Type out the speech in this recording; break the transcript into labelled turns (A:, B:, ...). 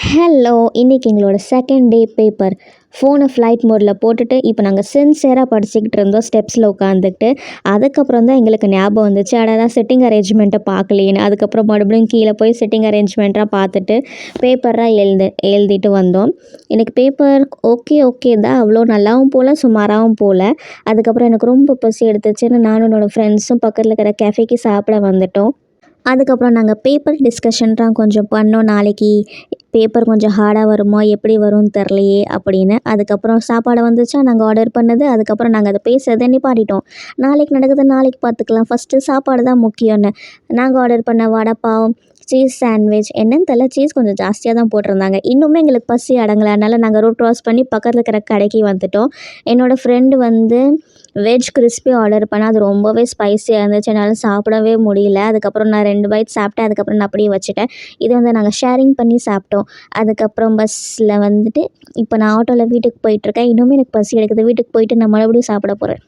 A: Hello! இன்னைக்கு எங்களோட second day paper. ஃபோனை ஃப்ளைட் மோடில் போட்டுட்டு, இப்போ நாங்கள் சின்சியராக படிச்சுக்கிட்டு இருந்தோம் ஸ்டெப்ஸில் உட்காந்துக்கிட்டு. அதுக்கப்புறம் தான் எங்களுக்கு ஞாபகம் வந்துச்சு, அடடா சிட்டிங் அரேஞ்ச்மெண்ட்டை பார்க்கலையேன்னு. அதுக்கப்புறம் மறுபடியும் கீழே போய் சிட்டிங் அரேஞ்ச்மெண்ட்டாக பார்த்துட்டு பேப்பராக எழுதிட்டு வந்தோம். எனக்கு பேப்பர் ஓகே தான், அவ்வளோ நல்லாவும் போகல, சுமாராகவும் போகல. அதுக்கப்புறம் எனக்கு ரொம்ப பசி எடுத்துச்சுன்னு நானும் என்னோடய ஃப்ரெண்ட்ஸும் பக்கத்தில் இருக்கிற கேஃபேக்கு சாப்பிட வந்துட்டோம். அதுக்கப்புறம் நாங்கள் பேப்பர் டிஸ்கஷன்லாம் கொஞ்சம் பண்ணோம். நாளைக்கு பேப்பர் கொஞ்சம் ஹார்டாக வருமா, எப்படி வரும்னு தெரிலையே அப்படின்னு. அதுக்கப்புறம் சாப்பாடு வந்துச்சா நாங்கள் ஆர்டர் பண்ணது. அதுக்கப்புறம் நாங்கள் அதை பேசுறதை நிப்பாட்டிட்டோம். நாளைக்கு நடக்குது நாளைக்கு பார்த்துக்கலாம், ஃபஸ்ட்டு சாப்பாடு தான் முக்கியம்னு. நாங்கள் ஆர்டர் பண்ண வடை பாவ், சீஸ் சாண்ட்விச் என்னன்னு தெரியல, சீஸ் கொஞ்சம் ஜாஸ்தியாக தான் போட்டிருந்தாங்க. இன்னுமே எங்களுக்கு பசி அடங்கலை. அதனால் நாங்கள் ரூட் க்ராஸ் பண்ணி பக்கத்தில் இருக்கிற கடைக்கு வந்துட்டோம். என்னோடய ஃப்ரெண்டு வந்து வெஜ் கிறிஸ்பி ஆர்டர் பண்ணால் அது ரொம்பவே ஸ்பைஸியாக இருந்துச்சு. என்னால் சாப்பிடவே முடியல. அதுக்கப்புறம் நான் 2 பைட் சாப்பிட்டேன். அதுக்கப்புறம் நான் அப்படியே வச்சுட்டேன். இது வந்து நாங்கள் ஷேரிங் பண்ணி சாப்பிட்டோம். அதுக்கப்புறம் பஸ்ஸில் வந்துட்டு இப்போ நான் ஆட்டோவில் வீட்டுக்கு போயிட்டுருக்கேன். இன்னுமே எனக்கு பசி எடுக்குது. வீட்டுக்கு போயிட்டு நான் மறுபடியும் சாப்பிட போகிறேன்.